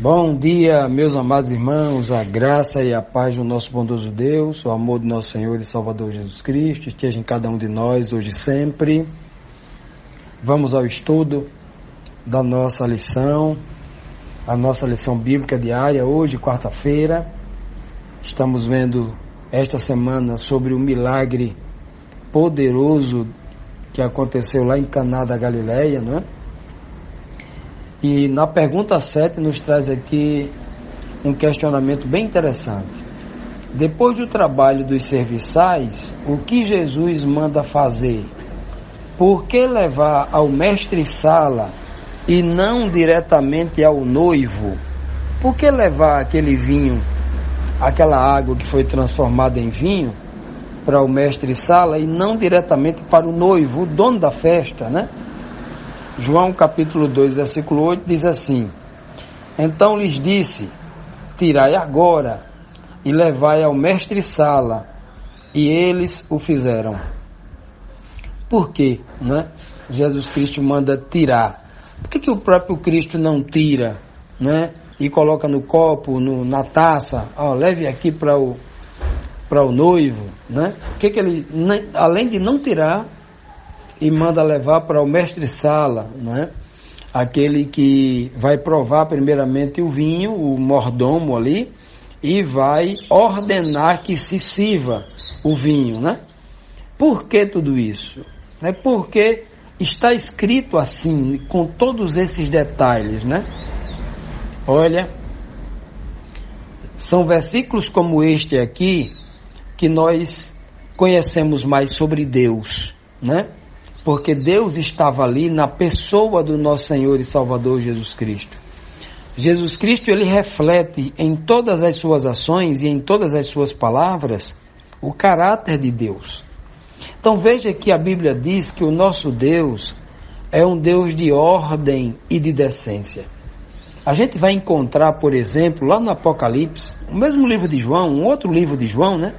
Bom dia, meus amados irmãos, a graça e a paz do nosso bondoso Deus, o amor do nosso Senhor e Salvador Jesus Cristo, esteja em cada um de nós, hoje e sempre. Vamos ao estudo da nossa lição, a nossa lição bíblica diária, hoje, quarta-feira. Estamos vendo esta semana sobre o milagre poderoso que aconteceu lá em Caná da Galileia, não é? E na pergunta 7 nos traz aqui um questionamento bem interessante. Depois do trabalho dos serviçais, o que Jesus manda fazer? Por que levar ao mestre-sala e não diretamente ao noivo? Por que levar aquele vinho, aquela água que foi transformada em vinho, para o mestre-sala e não diretamente para o noivo, o dono da festa, né? João capítulo 2, versículo 8 diz assim: Então lhes disse, tirai agora e levai ao mestre-sala, e eles o fizeram. Por quê, né? Jesus Cristo manda tirar. Por que o próprio Cristo não tira, né? E coloca no copo, na taça, leve aqui para o noivo, né? Por que ele, além de não tirar, e manda levar para o mestre-sala, não é? Aquele que vai provar primeiramente o vinho, o mordomo ali, e vai ordenar que se sirva o vinho, né? Por que tudo isso? É porque está escrito assim, com todos esses detalhes, né? Olha, são versículos como este aqui que nós conhecemos mais sobre Deus, né? Porque Deus estava ali na pessoa do nosso Senhor e Salvador Jesus Cristo. Jesus Cristo, ele reflete em todas as suas ações e em todas as suas palavras o caráter de Deus. Então veja que a Bíblia diz que o nosso Deus é um Deus de ordem e de decência. A gente vai encontrar, por exemplo, lá no Apocalipse, o mesmo livro de João, um outro livro de João, né?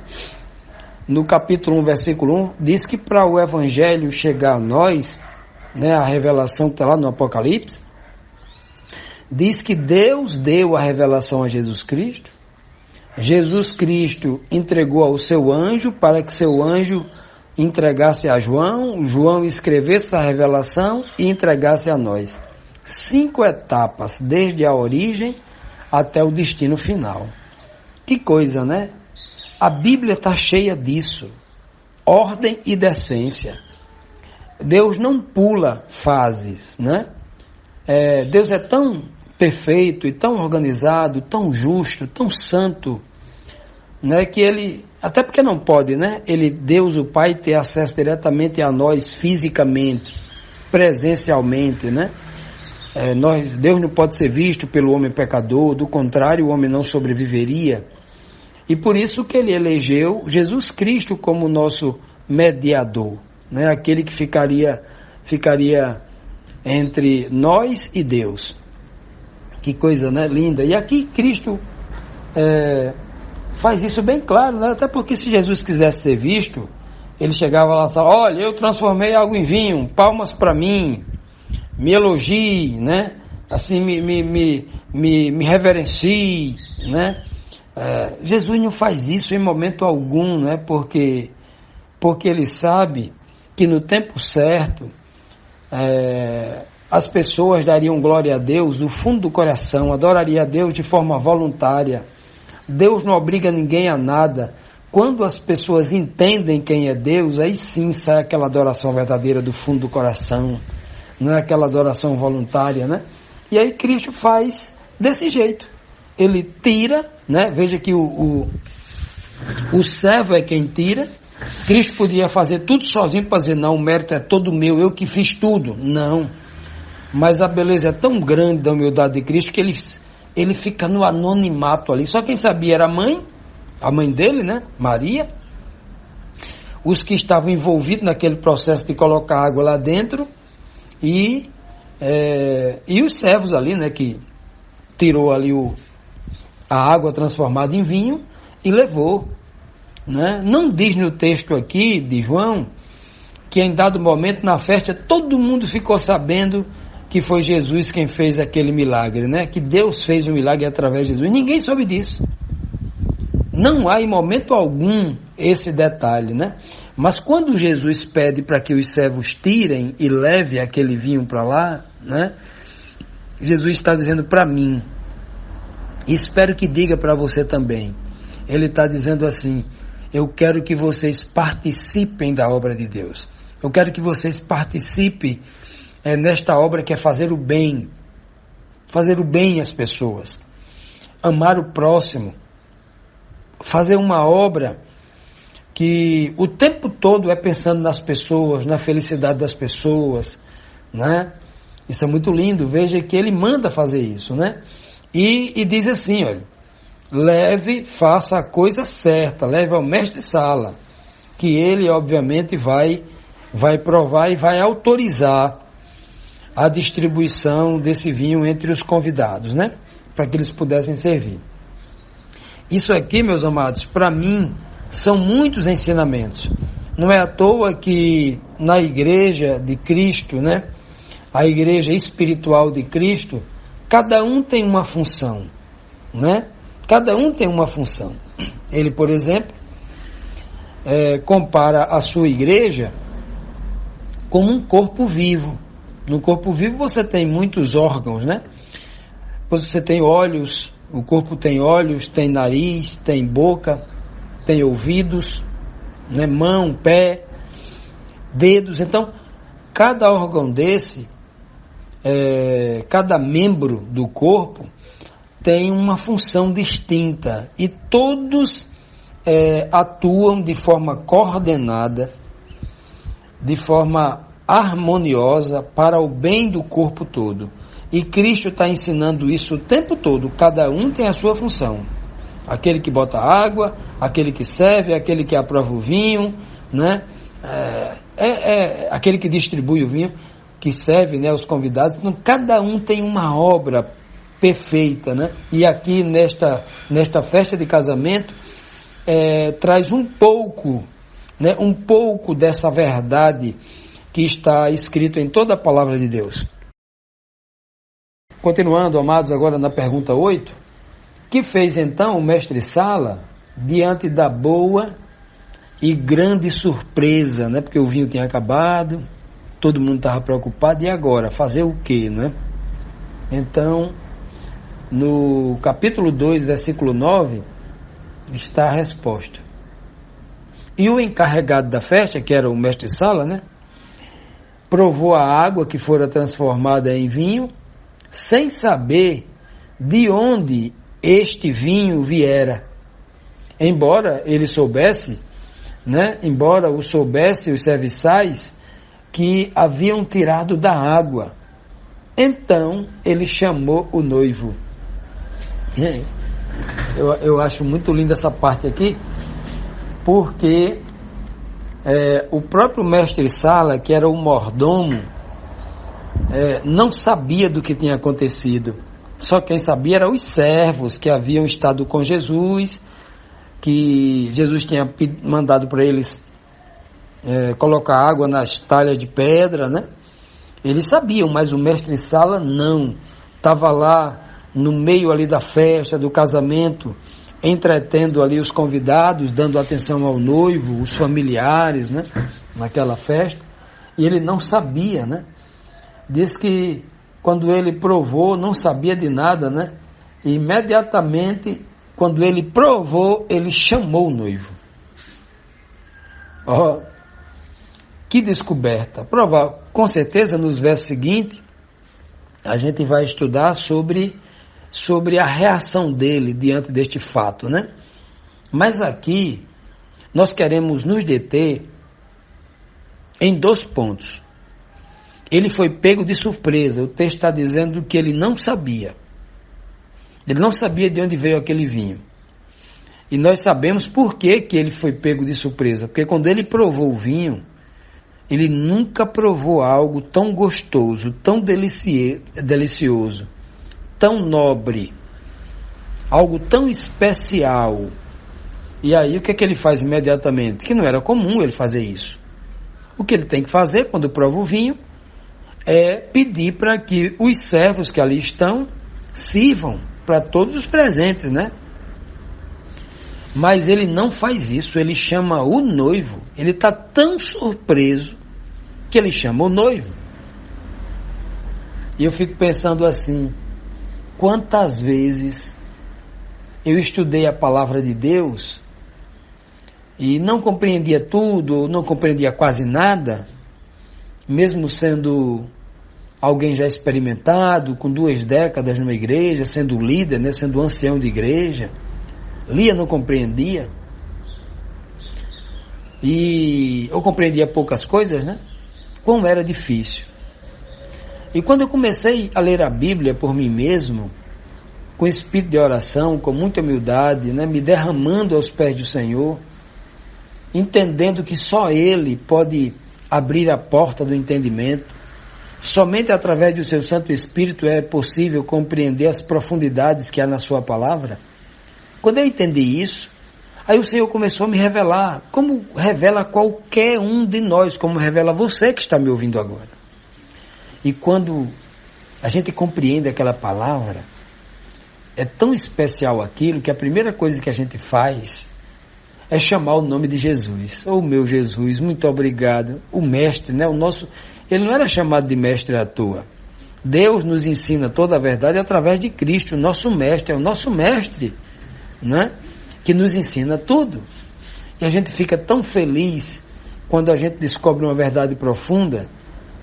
No capítulo 1, versículo 1, diz que para o Evangelho chegar a nós, né, a revelação que está lá no Apocalipse, diz que Deus deu a revelação a Jesus Cristo, Jesus Cristo entregou ao seu anjo para que seu anjo entregasse a João, João escrevesse a revelação e entregasse a nós. 5 etapas, desde a origem até o destino final. Que coisa, né? A Bíblia está cheia disso, ordem e decência. Deus não pula fases, né? Deus é tão perfeito e tão organizado, tão justo, tão santo, né? Que ele, até porque não pode, né? Deus, o Pai, ter acesso diretamente a nós fisicamente, presencialmente, né? Deus não pode ser visto pelo homem pecador, do contrário, o homem não sobreviveria. E por isso que ele elegeu Jesus Cristo como nosso mediador, né? Aquele que ficaria entre nós e Deus. Que coisa, né? Linda. E aqui Cristo faz isso bem claro, né? Até porque se Jesus quisesse ser visto, ele chegava lá e falava: olha, eu transformei água em vinho, palmas para mim, me elogie, né? Assim, me reverencie, né? Jesus não faz isso em momento algum, né? Porque ele sabe que no tempo certo as pessoas dariam glória a Deus do fundo do coração, adoraria a Deus de forma voluntária. Deus não obriga ninguém a nada. Quando as pessoas entendem quem é Deus, aí sim sai aquela adoração verdadeira do fundo do coração, não é aquela adoração voluntária, né? E aí Cristo faz desse jeito. Ele tira, né? Veja que o servo é quem tira. Cristo podia fazer tudo sozinho para dizer: não, o mérito é todo meu, eu que fiz tudo. Não. Mas a beleza é tão grande da humildade de Cristo que ele fica no anonimato ali. Só quem sabia era a mãe dele, né? Maria. Os que estavam envolvidos naquele processo de colocar água lá dentro e os servos ali, né? Que tirou ali a água transformada em vinho e levou, né? Não diz no texto aqui de João que em dado momento na festa todo mundo ficou sabendo que foi Jesus quem fez aquele milagre, né? Que Deus fez o milagre através de Jesus. Ninguém soube disso. Não há em momento algum esse detalhe, né? Mas quando Jesus pede para que os servos tirem e levem aquele vinho para lá, né? Jesus está dizendo para mim, e espero que diga para você também. Ele está dizendo assim: eu quero que vocês participem da obra de Deus. Eu quero que vocês participem nesta obra que é fazer o bem às pessoas, amar o próximo, fazer uma obra que o tempo todo é pensando nas pessoas, na felicidade das pessoas, né? Isso é muito lindo. Veja que ele manda fazer isso, né? E diz assim, olha, leve, faça a coisa certa, leve ao mestre-sala, que ele obviamente vai provar e vai autorizar a distribuição desse vinho entre os convidados, né? Para que eles pudessem servir. Isso aqui, meus amados, para mim, são muitos ensinamentos. Não é à toa que na igreja de Cristo, né? A igreja espiritual de Cristo, cada um tem uma função, né? Cada um tem uma função. Ele, por exemplo, compara a sua igreja como um corpo vivo. No corpo vivo você tem muitos órgãos, né? Você tem olhos, o corpo tem olhos, tem nariz, tem boca, tem ouvidos, né? Mão, pé, dedos. Então, cada órgão desse, cada membro do corpo tem uma função distinta e todos atuam de forma coordenada, de forma harmoniosa para o bem do corpo todo. E Cristo está ensinando isso o tempo todo. Cada um tem a sua função. Aquele que bota água, aquele que serve, aquele que aprova o vinho, né? Aquele que distribui o vinho, que serve, né, os convidados. Então, cada um tem uma obra perfeita, né? E aqui nesta festa de casamento traz um pouco, né, um pouco dessa verdade que está escrito em toda a palavra de Deus. Continuando, amados, agora na pergunta 8, que fez então o mestre-sala diante da boa e grande surpresa, né? Porque o vinho tinha acabado, todo mundo estava preocupado, e agora? Fazer o quê, né? Então, no capítulo 2, versículo 9, está a resposta. E o encarregado da festa, que era o mestre-sala, né? Provou a água que fora transformada em vinho, sem saber de onde este vinho viera. Embora ele soubesse, né? Embora o soubesse os serviçais que haviam tirado da água. Então ele chamou o noivo. Eu acho muito linda essa parte aqui, porque o próprio mestre-sala, que era o mordomo, não sabia do que tinha acontecido. Só quem sabia eram os servos que haviam estado com Jesus, que Jesus tinha mandado para eles colocar água nas talhas de pedra, né? Eles sabiam, mas o mestre-sala não. Estava lá no meio ali da festa, do casamento, entretendo ali os convidados, dando atenção ao noivo, os familiares, né? Naquela festa. E ele não sabia, né? Diz que quando ele provou, não sabia de nada, né? E imediatamente, quando ele provou, ele chamou o noivo. Que descoberta. Provar, com certeza, nos versos seguintes, a gente vai estudar sobre a reação dele diante deste fato, né? Mas aqui, nós queremos nos deter em 2 pontos. Ele foi pego de surpresa. O texto está dizendo que ele não sabia. Ele não sabia de onde veio aquele vinho. E nós sabemos por que ele foi pego de surpresa. Porque quando ele provou o vinho, ele nunca provou algo tão gostoso, tão delicioso, tão nobre, algo tão especial. E aí o que ele faz imediatamente? Que não era comum ele fazer isso. O que ele tem que fazer quando prova o vinho é pedir para que os servos que ali estão sirvam para todos os presentes, né? Mas ele não faz isso, ele chama o noivo. Ele está tão surpreso que ele chama o noivo. E eu fico pensando assim, quantas vezes eu estudei a palavra de Deus e não compreendia tudo, não compreendia quase nada, mesmo sendo alguém já experimentado, com 2 décadas numa igreja, sendo líder, né, sendo ancião de igreja, lia, não compreendia, e eu compreendia poucas coisas, né? Como era difícil. E quando eu comecei a ler a Bíblia por mim mesmo, com espírito de oração, com muita humildade, né, me derramando aos pés do Senhor, entendendo que só Ele pode abrir a porta do entendimento, somente através do seu Santo Espírito é possível compreender as profundidades que há na sua palavra. Quando eu entendi isso, aí o Senhor começou a me revelar, como revela qualquer um de nós, como revela você que está me ouvindo agora. E quando a gente compreende aquela palavra, é tão especial aquilo que a primeira coisa que a gente faz é chamar o nome de Jesus. Oh, meu Jesus, muito obrigado. O mestre, né? Ele não era chamado de mestre à toa. Deus nos ensina toda a verdade através de Cristo, o nosso mestre, é o nosso mestre, né? Que nos ensina tudo. E a gente fica tão feliz quando a gente descobre uma verdade profunda,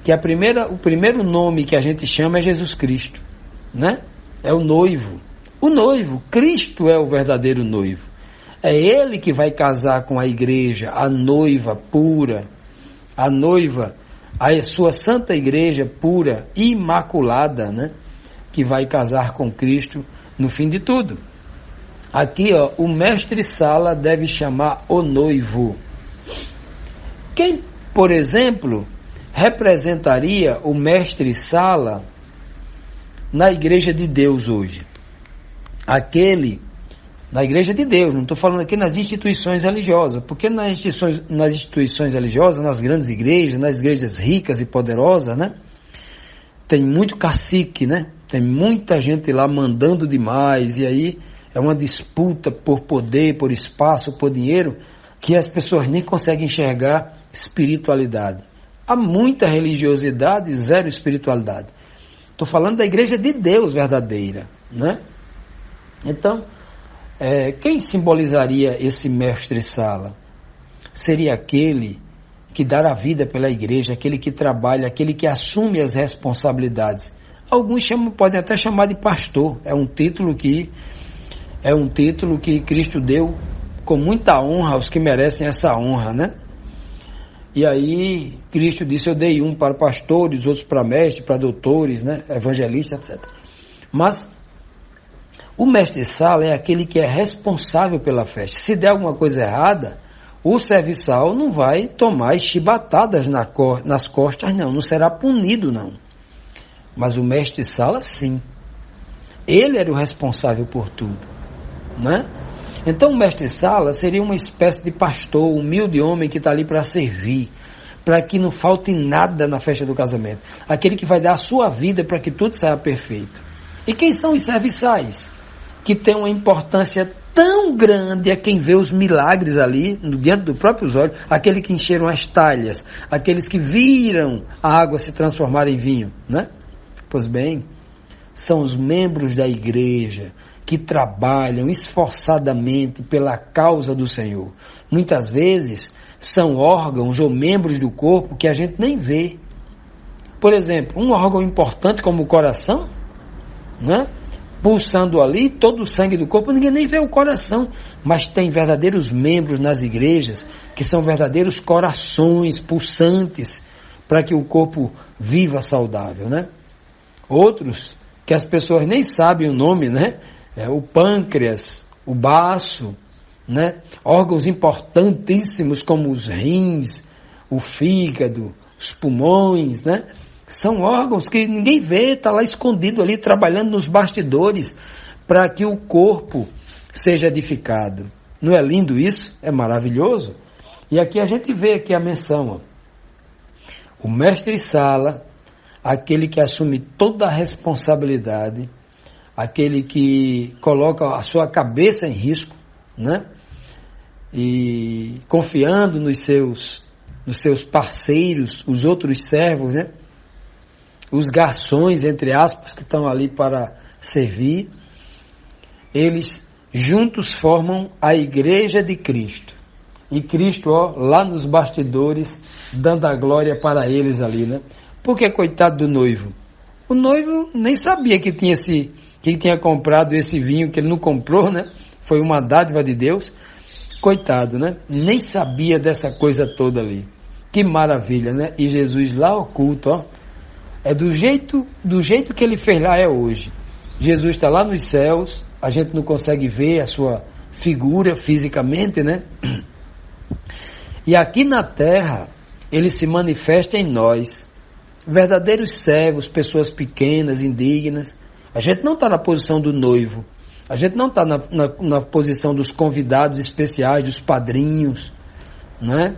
que o primeiro nome que a gente chama é Jesus Cristo, né? É o noivo. O noivo, Cristo é o verdadeiro noivo. É Ele que vai casar com a igreja, a noiva pura, a noiva, a sua santa igreja pura, imaculada, né? Que vai casar com Cristo no fim de tudo. Aqui, ó, o mestre-sala deve chamar o noivo. Quem, por exemplo, representaria o mestre-sala na igreja de Deus hoje? Na igreja de Deus, não estou falando aqui nas instituições religiosas, porque nas instituições religiosas, nas grandes igrejas, nas igrejas ricas e poderosas, né, tem muito cacique, né, tem muita gente lá mandando demais, e aí é uma disputa por poder, por espaço, por dinheiro, que as pessoas nem conseguem enxergar espiritualidade. Há muita religiosidade, zero espiritualidade. Estou falando da igreja de Deus verdadeira, né? Então, quem simbolizaria esse mestre-sala? Seria aquele que dá a vida pela igreja, aquele que trabalha, aquele que assume as responsabilidades. Alguns podem até chamar de pastor. É um título que Cristo deu com muita honra aos que merecem essa honra, né? E aí Cristo disse: eu dei um para pastores, outros para mestres, para doutores, né? Evangelistas, etc. Mas o mestre-sala é aquele que é responsável pela festa. Se der alguma coisa errada, o serviçal não vai tomar chibatadas nas costas, não será punido, não. Mas o mestre-sala, sim. Ele era o responsável por tudo, né? Então o mestre-sala seria uma espécie de pastor, humilde homem que está ali para servir, para que não falte nada na festa do casamento. Aquele que vai dar a sua vida para que tudo saia perfeito. E quem são os serviçais? Que tem uma importância tão grande a quem vê os milagres ali, diante dos próprios olhos, aqueles que encheram as talhas, aqueles que viram a água se transformar em vinho, né? Pois bem, são os membros da igreja que trabalham esforçadamente pela causa do Senhor. Muitas vezes são órgãos ou membros do corpo que a gente nem vê. Por exemplo, um órgão importante como o coração, né? Pulsando ali, todo o sangue do corpo, ninguém nem vê o coração, mas tem verdadeiros membros nas igrejas, que são verdadeiros corações pulsantes, para que o corpo viva saudável, né? Outros, que as pessoas nem sabem o nome, né? O pâncreas, o baço, né? Órgãos importantíssimos como os rins, o fígado, os pulmões, né? São órgãos que ninguém vê, está lá escondido ali, trabalhando nos bastidores, para que o corpo seja edificado. Não é lindo isso? É maravilhoso? E aqui a gente vê aqui a menção, ó. O mestre-sala aquele que assume toda a responsabilidade, aquele que coloca a sua cabeça em risco, né? E confiando nos seus parceiros, os outros servos, né? Os garçons, entre aspas, que estão ali para servir, eles juntos formam a igreja de Cristo. E Cristo, lá nos bastidores, dando a glória para eles ali, né? Porque, coitado do noivo, o noivo nem sabia que tinha comprado esse vinho, que ele não comprou, né? Foi uma dádiva de Deus. Coitado, né? Nem sabia dessa coisa toda ali. Que maravilha, né? E Jesus lá oculto, é do jeito que ele fez lá é hoje. Jesus está lá nos céus, a gente não consegue ver a sua figura fisicamente, né? E aqui na terra, ele se manifesta em nós, verdadeiros servos, pessoas pequenas, indignas. A gente não está na posição do noivo, a gente não está na posição dos convidados especiais, dos padrinhos, né?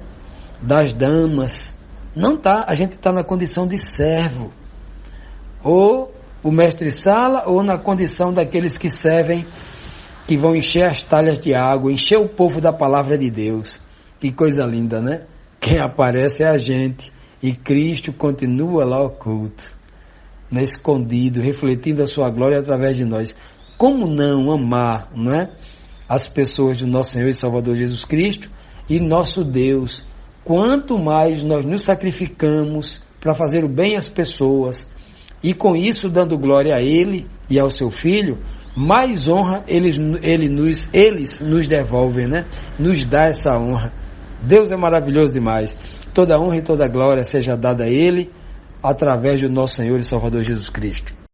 Das damas. Não está, a gente está na condição de servo, ou o mestre-sala, ou na condição daqueles que servem, que vão encher as talhas de água, encher o povo da palavra de Deus. Que coisa linda, né? Quem aparece é a gente, e Cristo continua lá oculto, né? Escondido, refletindo a sua glória através de nós. Como não amar, não é? As pessoas do nosso Senhor e Salvador Jesus Cristo e nosso Deus? Quanto mais nós nos sacrificamos para fazer o bem às pessoas, e com isso dando glória a Ele e ao Seu Filho, mais honra eles nos devolvem, né? Nos dá essa honra. Deus é maravilhoso demais. Toda honra e toda glória seja dada a Ele, através do nosso Senhor e Salvador Jesus Cristo.